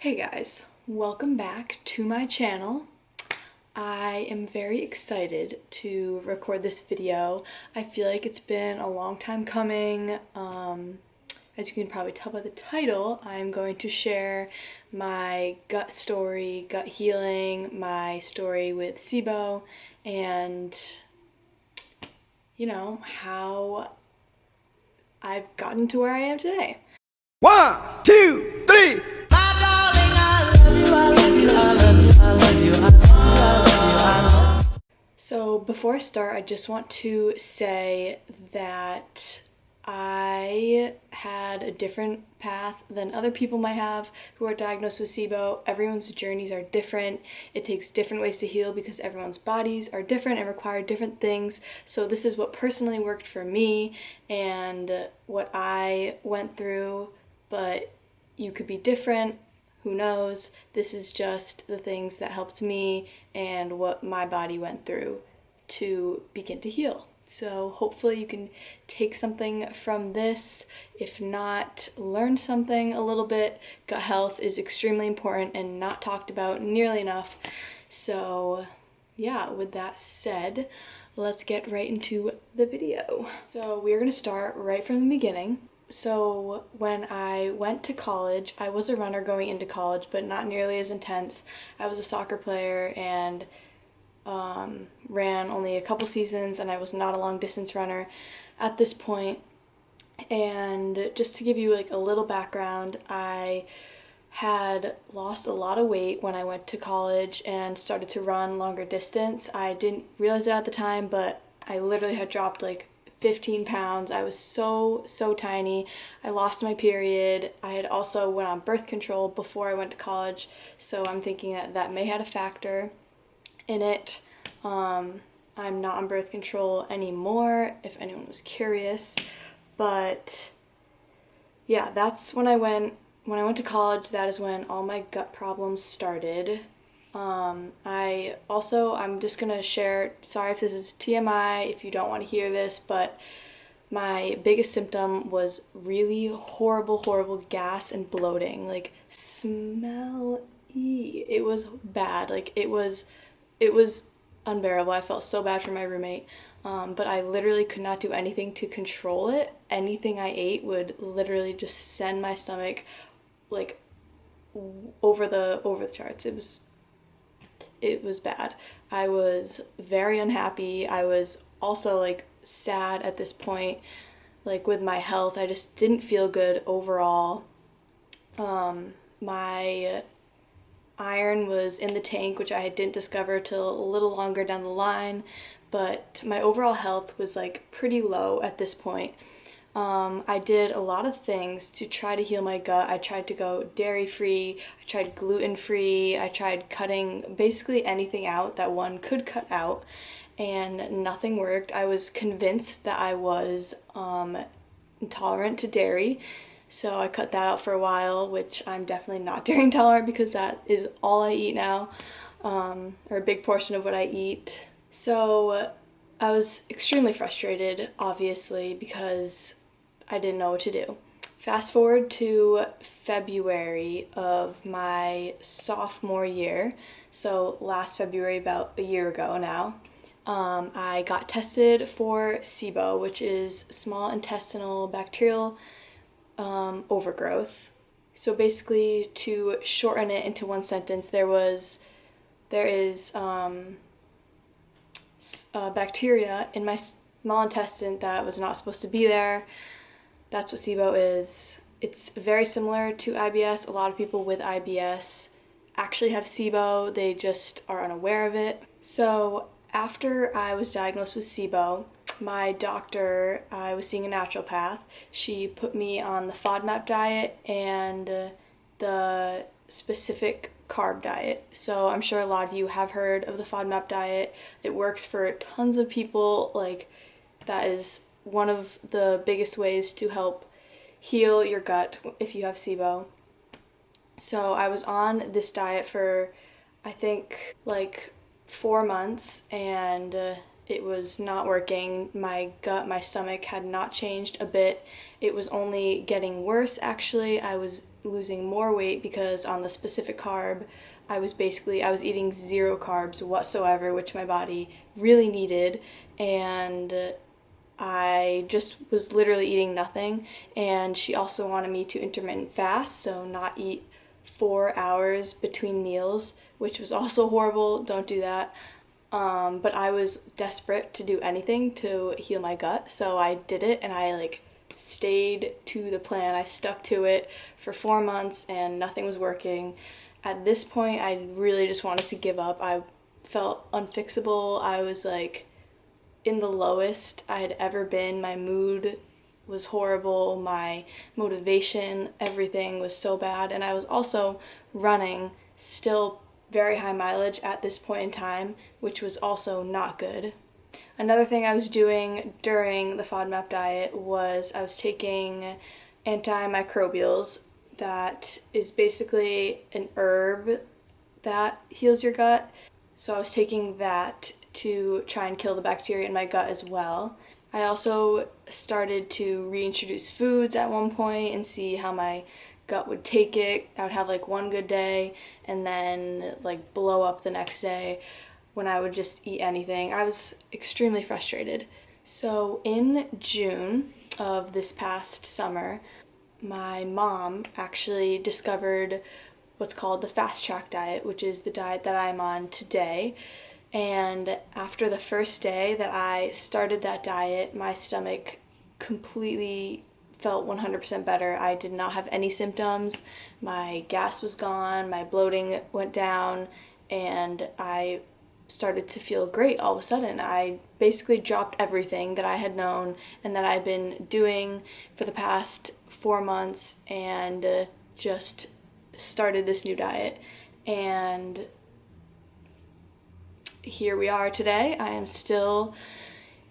Hey guys, welcome back to my channel. I am very excited to record this video. I feel like it's been a long time coming. As you can probably tell by the title, I'm going to share my gut story, gut healing, my story with SIBO, and how I've gotten to where I am today. 1, 2, 3. So before I start, I just want to say that I had a different path than other people might have who are diagnosed with SIBO. Everyone's journeys are different. It takes different ways to heal because everyone's bodies are different and require different things. So this is what personally worked for me and what I went through, but you could be different. Who knows? This is just the things that helped me and what my body went through to begin to heal. So hopefully you can take something from this. If not, learn something a little bit. Gut health is extremely important and not talked about nearly enough. So yeah, with that said, let's get right into the video. So we're gonna start right from the beginning. So when I went to college, I was a runner going into college, but not nearly as intense. I was a soccer player and ran only a couple seasons, and I was not a long distance runner at this point. And just to give you like a little background, I had lost a lot of weight when I went to college and started to run longer distance. I didn't realize it at the time, but I literally had dropped like 15 pounds. I was so tiny. I lost my period. I had also went on birth control before I went to college, so I'm thinking that may have a factor in it. I'm not on birth control anymore, if anyone was curious. But yeah, that's when I went to college. That is when all my gut problems started. I'm just gonna share, sorry if this is TMI, if you don't want to hear this, but my biggest symptom was really horrible gas and bloating, like smelly. It was bad, like it was unbearable. I felt so bad for my roommate, but I literally could not do anything to control it. Anything I ate would literally just send my stomach like over the charts. It was bad. I was very unhappy. I was also like sad at this point, like with my health. I just didn't feel good overall. My iron was in the tank, which I didn't discover till a little longer down the line, but my overall health was like pretty low at this point. I did a lot of things to try to heal my gut. I tried to go dairy-free, I tried gluten-free, I tried cutting basically anything out that one could cut out, and nothing worked. I was convinced that I was intolerant to dairy, so I cut that out for a while, which I'm definitely not dairy intolerant because that is all I eat now, or a big portion of what I eat. So I was extremely frustrated, obviously, because I didn't know what to do. Fast forward to February of my sophomore year, so last February, about a year ago now, I got tested for SIBO, which is small intestinal bacterial overgrowth. So basically, to shorten it into one sentence, there is bacteria in my small intestine that was not supposed to be there. That's what SIBO is. It's very similar to IBS. A lot of people with IBS actually have SIBO. They just are unaware of it. So after I was diagnosed with SIBO, my doctor, I was seeing a naturopath, she put me on the FODMAP diet and the specific carb diet. So I'm sure a lot of you have heard of the FODMAP diet. It works for tons of people. Like, that is one of the biggest ways to help heal your gut if you have SIBO. So I was on this diet for, I think, like 4 months, and it was not working. My stomach had not changed a bit. It was only getting worse, actually. I was losing more weight because on the specific carb, I was eating 0 carbs whatsoever, which my body really needed, and I just was literally eating nothing. And she also wanted me to intermittent fast, so not eat 4 hours between meals, which was also horrible. Don't do that. But I was desperate to do anything to heal my gut, so I did it, and I stayed to the plan. I stuck to it for 4 months and nothing was working. At this point, I really just wanted to give up. I felt unfixable. I was in the lowest I had ever been. My mood was horrible. My motivation, everything was so bad. And I was also running still very high mileage at this point in time, which was also not good. Another thing I was doing during the FODMAP diet was I was taking antimicrobials. That is basically an herb that heals your gut. So I was taking that to try and kill the bacteria in my gut as well. I also started to reintroduce foods at one point and see how my gut would take it. I would have one good day and then blow up the next day when I would just eat anything. I was extremely frustrated. So in June of this past summer, my mom actually discovered what's called the fast track diet, which is the diet that I'm on today. And after the first day that I started that diet, my stomach completely felt 100% better. I did not have any symptoms. My gas was gone, my bloating went down, and I started to feel great all of a sudden. I basically dropped everything that I had known and that I'd been doing for the past 4 months and just started this new diet. And here we are today. I am still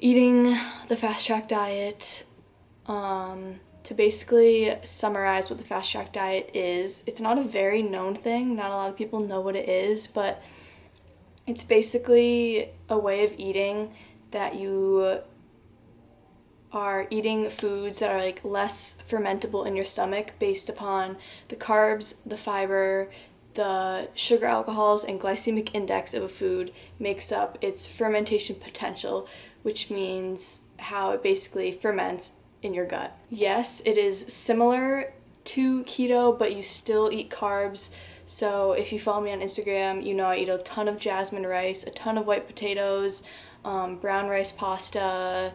eating the fast track diet. To basically summarize what the fast track diet is, it's not a very known thing. Not a lot of people know what it is, but it's basically a way of eating that you are eating foods that are less fermentable in your stomach based upon the carbs, the fiber, the sugar, alcohols, and glycemic index of a food makes up its fermentation potential, which means how it basically ferments in your gut. Yes, it is similar to keto, but you still eat carbs. So if you follow me on Instagram, you know I eat a ton of jasmine rice, a ton of white potatoes, brown rice pasta,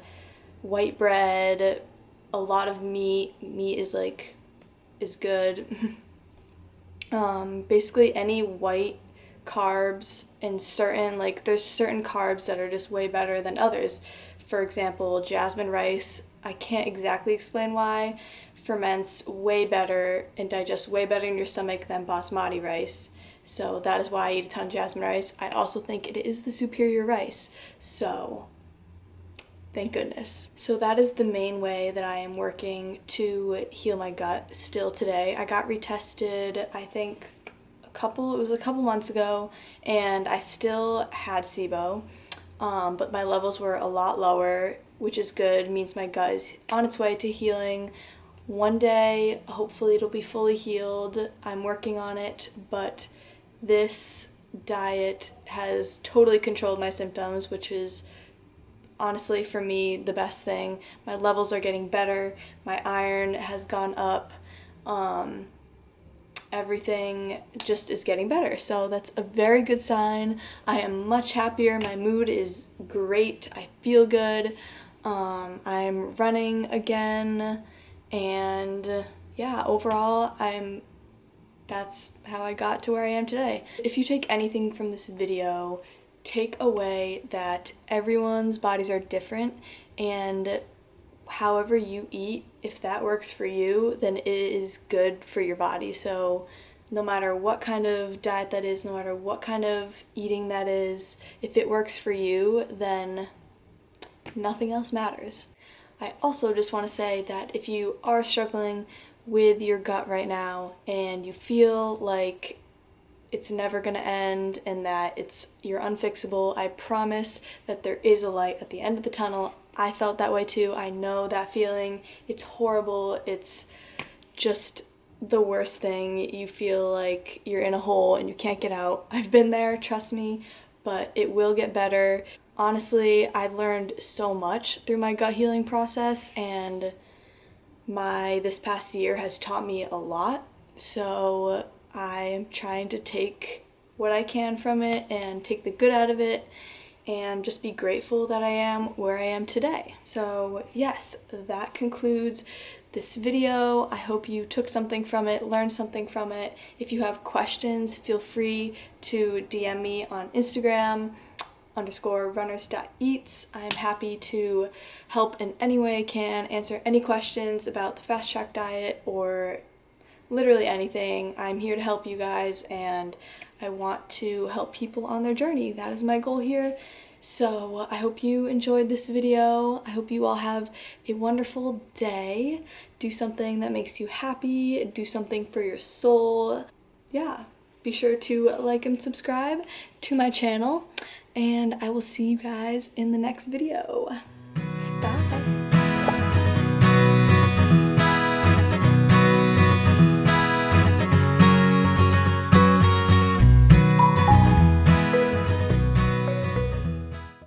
white bread, a lot of meat. Meat is good. Basically any white carbs and there's certain carbs that are just way better than others. For example, jasmine rice, I can't exactly explain why, ferments way better and digests way better in your stomach than basmati rice. So that is why I eat a ton of jasmine rice. I also think it is the superior rice. So thank goodness. So that is the main way that I am working to heal my gut still today. I got retested, I think it was a couple months ago, and I still had SIBO, but my levels were a lot lower, which is good. It means my gut is on its way to healing. One day, hopefully it'll be fully healed. I'm working on it, but this diet has totally controlled my symptoms, which is honestly for me the best thing. My levels are getting better, my iron has gone up, everything just is getting better. So that's a very good sign. I am much happier, my mood is great, I feel good, I'm running again, and yeah, overall that's how I got to where I am today. If you take anything from this video, take away that everyone's bodies are different, and however you eat, if that works for you, then it is good for your body. So no matter what kind of diet that is, no matter what kind of eating that is, if it works for you, then nothing else matters. I also just want to say that if you are struggling with your gut right now and you feel like it's never going to end and that you're unfixable, I promise that there is a light at the end of the tunnel. I felt that way too. I know that feeling. It's horrible. It's just the worst thing. You feel like you're in a hole and you can't get out. I've been there, trust me, but it will get better. Honestly, I've learned so much through my gut healing process, and this past year has taught me a lot. So I am trying to take what I can from it and take the good out of it and just be grateful that I am where I am today. So yes, that concludes this video. I hope you took something from it, learned something from it. If you have questions, feel free to DM me on Instagram _runners.eats. I'm happy to help in any way I can, answer any questions about the fast track diet or literally anything. I'm here to help you guys, and I want to help people on their journey. That is my goal here. So I hope you enjoyed this video. I hope you all have a wonderful day. Do something that makes you happy. Do something for your soul. Yeah, be sure to like and subscribe to my channel, and I will see you guys in the next video.